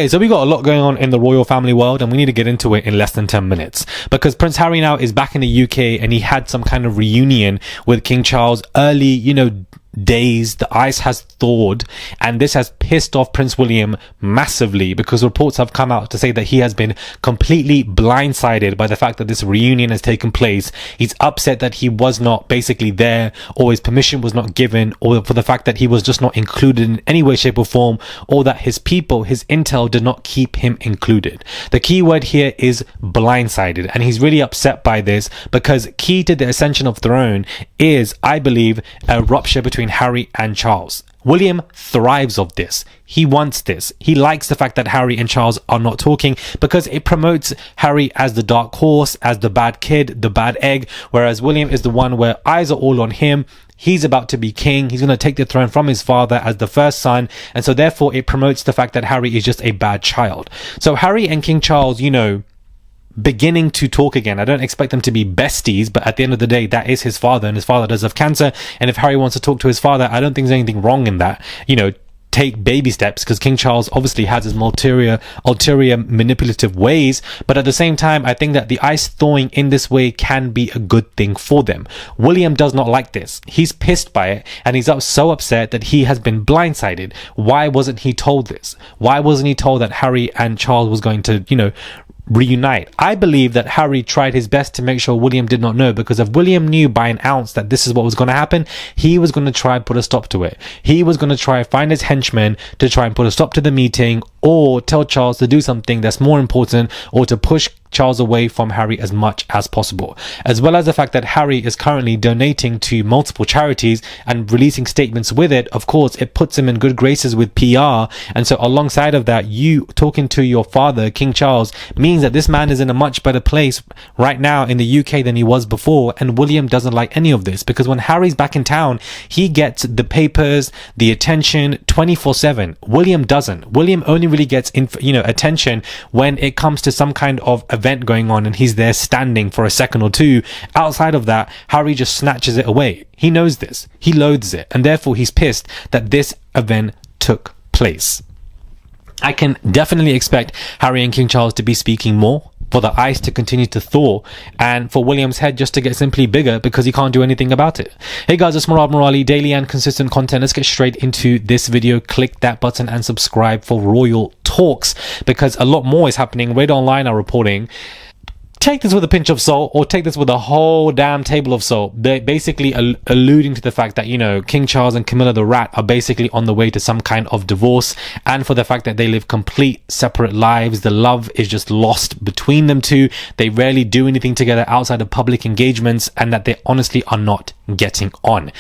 So we got a lot going on in the royal family world, and we need to get into it in less than 10 minutes, because Prince Harry now is back in the UK, and he had some kind of reunion with King Charles early, days. The ice has thawed, and this has pissed off Prince William massively, because reports have come out to say that he has been completely blindsided by the fact that this reunion has taken place. He's upset that he was not basically there, or his permission was not given, or for the fact that he was just not included in any way, shape or form, or that his people, his intel, did not keep him included. The key word here is blindsided, and he's really upset by this, because key to the ascension of throne is, I believe, a rupture between Harry and Charles. William thrives of this. He wants this. He likes the fact that Harry and Charles are not talking, because it promotes Harry as the dark horse, as the bad kid, the bad egg, whereas William is the one where eyes are all on him. He's about to be king. He's going to take the throne from his father as the first son. And so therefore it promotes the fact that Harry is just a bad child. So Harry and King Charles, beginning to talk again. I don't expect them to be besties, but at the end of the day, that is his father, and his father does have cancer. And if Harry wants to talk to his father, I don't think there's anything wrong in that. Take baby steps, because King Charles obviously has his ulterior manipulative ways, but at the same time, I think that the ice thawing in this way can be a good thing for them. William does not like this. He's pissed by it, and he's so upset that he has been blindsided. Why wasn't he told this? Why wasn't he told that Harry and Charles was going to, reunite? I believe that Harry tried his best to make sure William did not know, because if William knew by an ounce that this is what was going to happen, he was going to try and put a stop to it. He was going to try and find his henchmen to try and put a stop to the meeting, or tell Charles to do something that's more important, or to push Charles away from Harry as much as possible. As well as the fact that Harry is currently donating to multiple charities and releasing statements with it. Of course, it puts him in good graces with PR, and so alongside of that, you talking to your father, King Charles, means that this man is in a much better place right now in the UK than he was before. And William doesn't like any of this, because when Harry's back in town, he gets the papers, the attention 24/7. William doesn't. William only really gets attention when it comes to some kind of event going on and he's there standing for a second or two. Outside of that, Harry just snatches it away. He knows this. He loathes it, and therefore he's pissed that this event took place. I can definitely expect Harry and King Charles to be speaking more, for the ice to continue to thaw, and for William's head just to get simply bigger, because he can't do anything about it. Hey guys, it's Murad Murali, daily and consistent content. Let's get straight into this video. Click that button and subscribe for royal talks, because a lot more is happening. Red Online are reporting. Take this with a pinch of salt, or take this with a whole damn table of salt. They're basically alluding to the fact that, King Charles and Camilla the Rat are basically on the way to some kind of divorce, and for the fact that they live complete separate lives. The love is just lost between them two. They rarely do anything together outside of public engagements, and that they honestly are not getting on.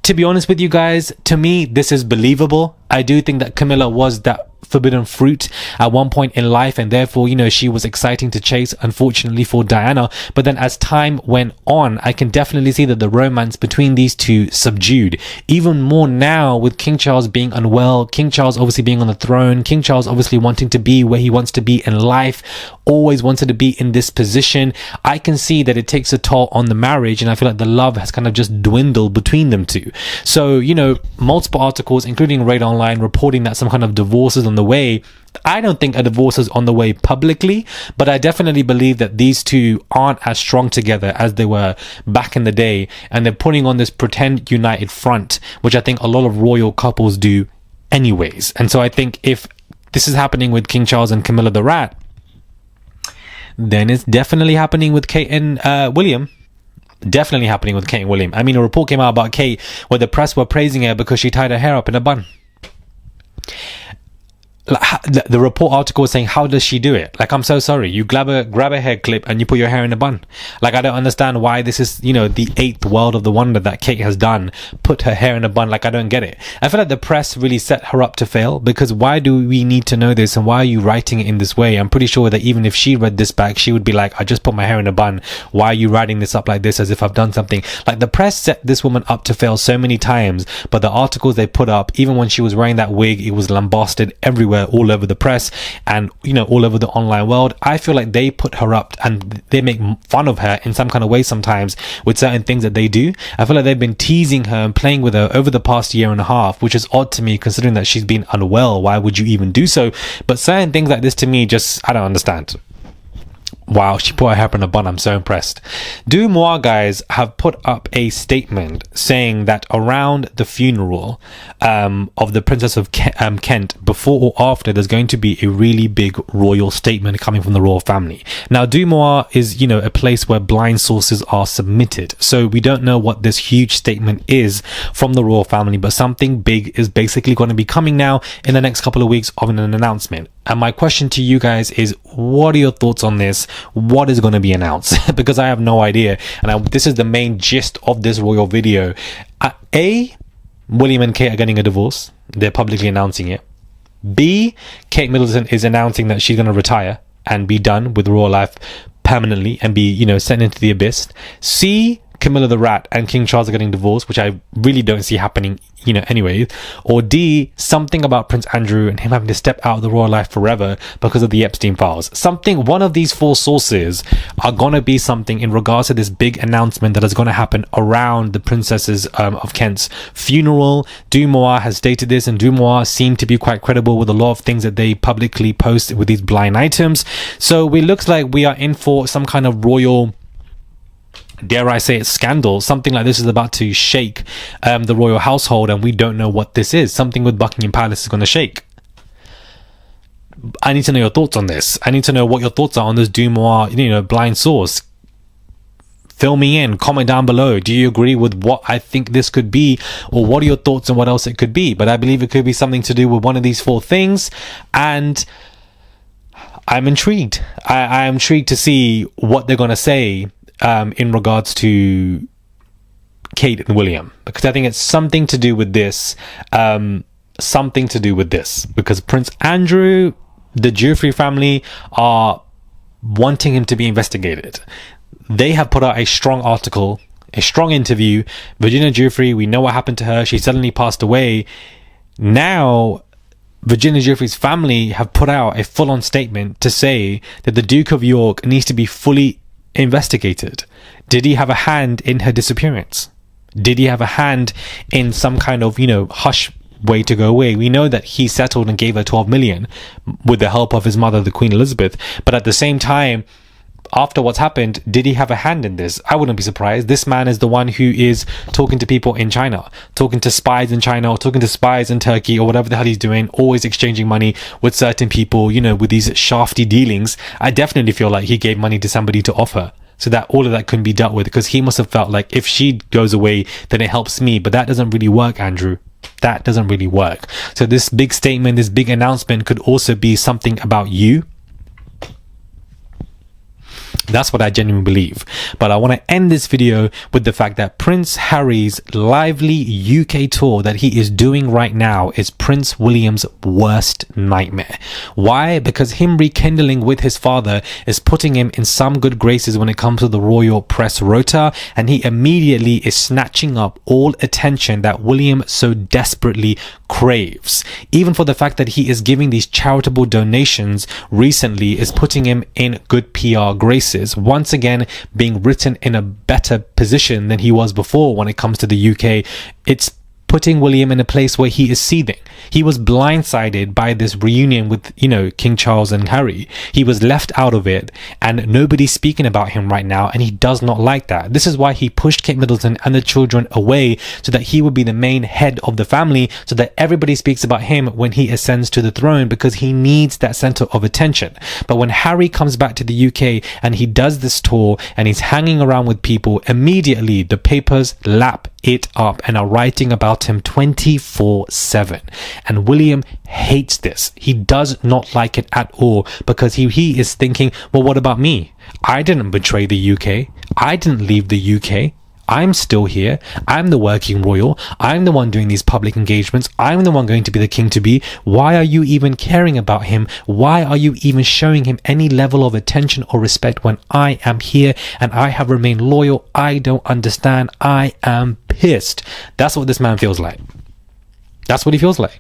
To be honest with you guys, to me, this is believable. I do think that Camilla was that forbidden fruit at one point in life, and therefore she was exciting to chase, unfortunately for Diana. But then as time went on, I can definitely see that the romance between these two subdued even more now, with King Charles being unwell, King Charles obviously being on the throne, King Charles obviously wanting to be where he wants to be in life, always wanted to be in this position. I can see that it takes a toll on the marriage, and I feel like the love has kind of just dwindled between them two. So multiple articles, including Raid Online, reporting that some kind of divorce is on the way. I don't think a divorce is on the way publicly, but I definitely believe that these two aren't as strong together as they were back in the day, and they're putting on this pretend united front, which I think a lot of royal couples do anyways. And so I think if this is happening with King Charles and Camilla the Rat, then it's definitely happening with Kate and William. Definitely happening with Kate and William. I mean, a report came out about Kate where the press were praising her because she tied her hair up in a bun. The report article was saying, how does she do it? I'm so sorry, you grab a hair clip and you put your hair in a bun. I don't understand why this is the eighth world of the wonder that Kate has done, put her hair in a bun. I don't get it. I feel like the press really set her up to fail, because why do we need to know this, and why are you writing it in this way? I'm pretty sure that even if she read this back, she would be like, I just put my hair in a bun, why are you writing this up like this as if I've done something? The press set this woman up to fail so many times, but the articles they put up, even when she was wearing that wig, it was lambasted everywhere everywhere, all over the press and, you know, all over the online world. I feel like they put her up and they make fun of her in some kind of way sometimes with certain things that they do. I feel like they've been teasing her and playing with her over the past year and a half, which is odd to me considering that she's been unwell. Why would you even do so? But certain things like this to me, just, I don't understand. Wow, she put her hair in a bun. I'm so impressed. Do Moi guys have put up a statement saying that around the funeral of the Princess of Kent, before or after, there's going to be a really big royal statement coming from the royal family. Now, Do Moi is, you know, a place where blind sources are submitted. So we don't know what this huge statement is from the royal family, but something big is basically going to be coming now in the next couple of weeks of an announcement. And my question to you guys is, what are your thoughts on this? What is going to be announced? Because I have no idea. And this is the main gist of this royal video. William and Kate are getting a divorce. They're publicly announcing it. B, Kate Middleton is announcing that she's going to retire and be done with royal life permanently and be, you know, sent into the abyss. C, Camilla the Rat and King Charles are getting divorced, which I really don't see happening, you know, anyway. Or D, something about Prince Andrew and him having to step out of the royal life forever because of the Epstein files. One of these four sources are going to be something in regards to this big announcement that is going to happen around the Princesses of Kent's funeral. Do Moi has stated this, and Do Moi seem to be quite credible with a lot of things that they publicly post with these blind items. So it looks like we are in for some kind of royal, dare I say it, scandal. Something like this is about to shake the royal household, and we don't know what this is. Something with Buckingham Palace is going to shake. I need to know your thoughts on this. I need to know what your thoughts are on this Do Moi, you know, blind source. Fill me in, comment down below. Do you agree with what I think this could be, or what are your thoughts on what else it could be? But I believe it could be something to do with one of these four things, and I'm intrigued. I am intrigued to see what they're going to say in regards to Kate and William, because I think it's something to do with this, because Prince Andrew, the Giuffre family are wanting him to be investigated. They have put out a strong article, a strong interview. Virginia Giuffre, we know what happened to her. She suddenly passed away. Now Virginia Giuffre's family have put out a full-on statement to say that the Duke of York needs to be fully investigated. Did he have a hand in her disappearance? Did he have a hand in some kind of, you know, hush way to go away? We know that he settled and gave her 12 million with the help of his mother, the Queen Elizabeth. But at the same time, after what's happened, did he have a hand in this? I wouldn't be surprised. This man is the one who is talking to people in China, talking to spies in China, or talking to spies in Turkey, or whatever the hell he's doing, always exchanging money with certain people, you know, with these shafty dealings. I definitely feel like he gave money to somebody to offer, so that all of that couldn't be dealt with, because he must have felt like if she goes away, then it helps me. But that doesn't really work, Andrew. That doesn't really work. So this big statement, this big announcement could also be something about you. That's what I genuinely believe. But I want to end this video with the fact that Prince Harry's lively UK tour that he is doing right now is Prince William's worst nightmare. Why? Because him rekindling with his father is putting him in some good graces when it comes to the royal press rota, and he immediately is snatching up all attention that William so desperately craves. Even for the fact that he is giving these charitable donations recently is putting him in good PR graces. Once again, being written in a better position than he was before when it comes to the UK. It's putting William in a place where he is seething. He was blindsided by this reunion with, you know, King Charles and Harry. He was left out of it, and nobody's speaking about him right now, and he does not like that. This is why he pushed Kate Middleton and the children away, so that he would be the main head of the family, so that everybody speaks about him when he ascends to the throne, because he needs that center of attention. But when Harry comes back to the UK and he does this tour and he's hanging around with people, immediately the papers lap it up and are writing about him 24/7. And William hates this. He does not like it at all, because he is thinking, well, what about me? I didn't betray the UK. I didn't leave the UK. I'm still here. I'm the working royal. I'm the one doing these public engagements. I'm the one going to be the king to be. Why are you even caring about him? Why are you even showing him any level of attention or respect when I am here and I have remained loyal? I don't understand. I am pissed. That's what this man feels like. That's what he feels like.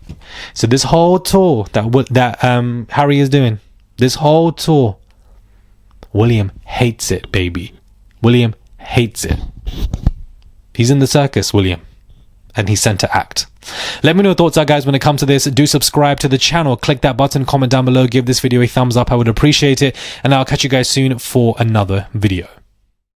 So this whole tour that Harry is doing, this whole tour, William hates it, baby. William hates it. He's in the circus, William, and he's sent to act. Let me know your thoughts are, guys, when it comes to this. Do subscribe to the channel, click that button, comment down below, give this video a thumbs up. I would appreciate it, and I'll catch you guys soon for another video.